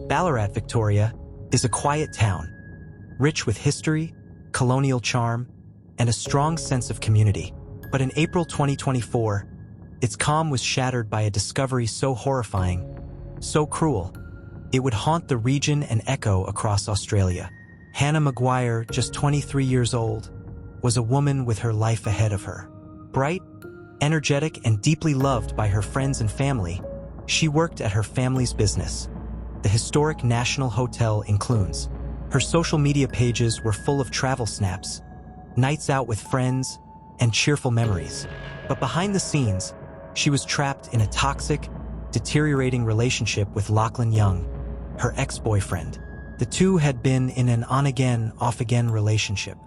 Ballarat, Victoria, is a quiet town, rich with history, colonial charm, and a strong sense of community. But in April 2024, its calm was shattered by a discovery so horrifying, so cruel, it would haunt the region and echo across Australia. Hannah McGuire, just 23 years old, was a woman with her life ahead of her. Bright, energetic, and deeply loved by her friends and family, she worked at her family's business, the historic National Hotel in Clunes. Her social media pages were full of travel snaps, nights out with friends, and cheerful memories. But behind the scenes, she was trapped in a toxic, deteriorating relationship with Lachlan Young, her ex-boyfriend. The two had been in an on-again, off-again relationship.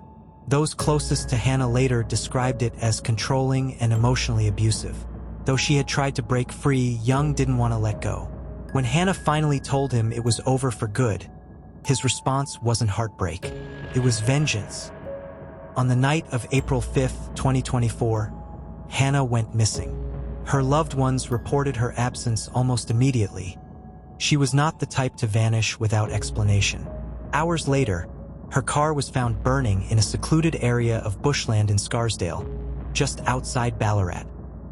Those closest to Hannah later described it as controlling and emotionally abusive. Though she had tried to break free, Young didn't want to let go. When Hannah finally told him it was over for good, his response wasn't heartbreak. It was vengeance. On the night of April 5th, 2024, Hannah went missing. Her loved ones reported her absence almost immediately. She was not the type to vanish without explanation. Hours later, her car was found burning in a secluded area of bushland in Scarsdale, just outside Ballarat.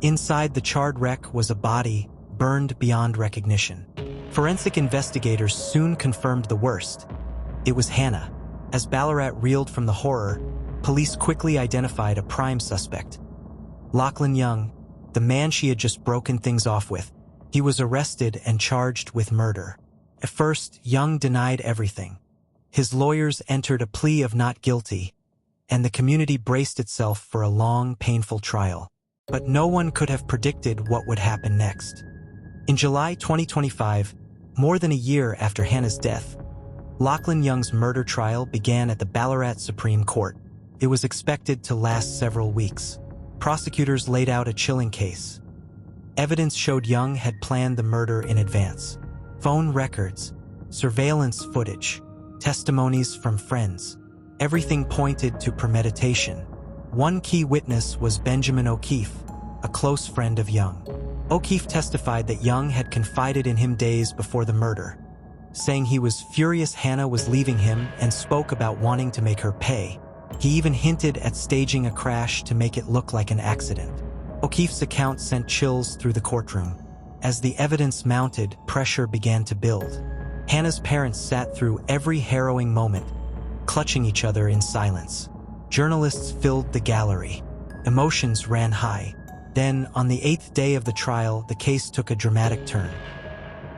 Inside the charred wreck was a body, burned beyond recognition. Forensic investigators soon confirmed the worst. It was Hannah. As Ballarat reeled from the horror, police quickly identified a prime suspect. Lachlan Young, the man she had just broken things off with. He was arrested and charged with murder. At first, Young denied everything. His lawyers entered a plea of not guilty, and the community braced itself for a long, painful trial. But no one could have predicted what would happen next. In July 2025, more than a year after Hannah's death, Lachlan Young's murder trial began at the Ballarat Supreme Court. It was expected to last several weeks. Prosecutors laid out a chilling case. Evidence showed Young had planned the murder in advance. Phone records, surveillance footage, testimonies from friends. Everything pointed to premeditation. One key witness was Benjamin O'Keefe, a close friend of Young. O'Keefe testified that Young had confided in him days before the murder, saying he was furious Hannah was leaving him and spoke about wanting to make her pay. He even hinted at staging a crash to make it look like an accident. O'Keefe's account sent chills through the courtroom. As the evidence mounted, pressure began to build. Hannah's parents sat through every harrowing moment, clutching each other in silence. Journalists filled the gallery. Emotions ran high. Then, on the 8th day of the trial, the case took a dramatic turn.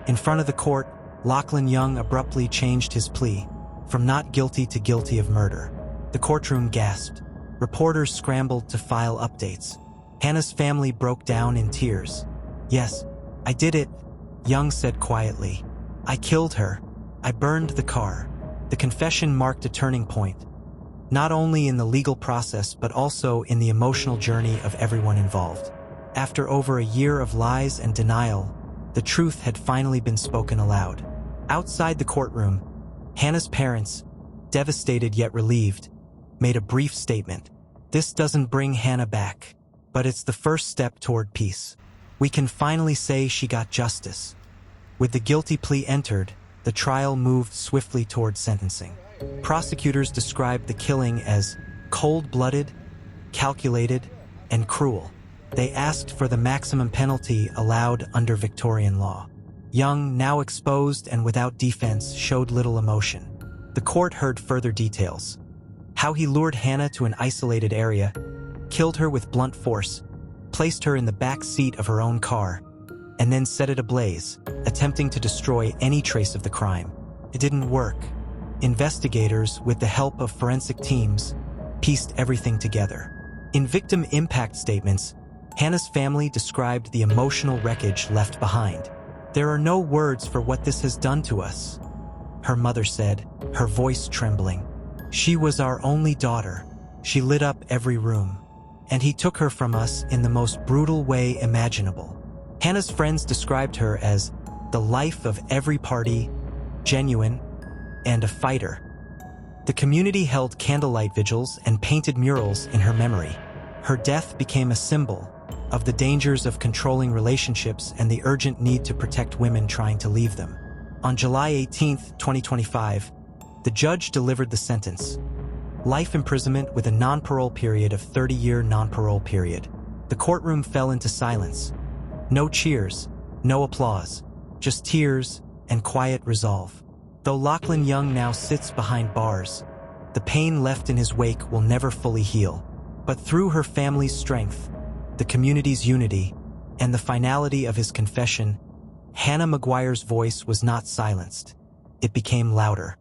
In front of the court, Lachlan Young abruptly changed his plea, from not guilty to guilty of murder. The courtroom gasped. Reporters scrambled to file updates. Hannah's family broke down in tears. "Yes, I did it," Young said quietly. "I killed her. I burned the car." The confession marked a turning point, not only in the legal process but also in the emotional journey of everyone involved. After over a year of lies and denial, the truth had finally been spoken aloud. Outside the courtroom, Hannah's parents, devastated yet relieved, made a brief statement. "This doesn't bring Hannah back, but it's the first step toward peace. We can finally say she got justice." With the guilty plea entered, the trial moved swiftly toward sentencing. Prosecutors described the killing as cold-blooded, calculated, and cruel. They asked for the maximum penalty allowed under Victorian law. Young, now exposed and without defense, showed little emotion. The court heard further details. How he lured Hannah to an isolated area, killed her with blunt force, placed her in the back seat of her own car, and then set it ablaze, attempting to destroy any trace of the crime. It didn't work. Investigators, with the help of forensic teams, pieced everything together. In victim impact statements, Hannah's family described the emotional wreckage left behind. "There are no words for what this has done to us," her mother said, her voice trembling. "She was our only daughter. She lit up every room. And he took her from us in the most brutal way imaginable." Hannah's friends described her as the life of every party, genuine, and a fighter. The community held candlelight vigils and painted murals in her memory. Her death became a symbol of the dangers of controlling relationships and the urgent need to protect women trying to leave them. On July 18, 2025, the judge delivered the sentence. Life imprisonment with a non-parole period of 30-year non-parole period. The courtroom fell into silence. No cheers, no applause, just tears and quiet resolve. Though Lachlan Young now sits behind bars, the pain left in his wake will never fully heal. But through her family's strength, the community's unity, and the finality of his confession, Hannah McGuire's voice was not silenced. It became louder.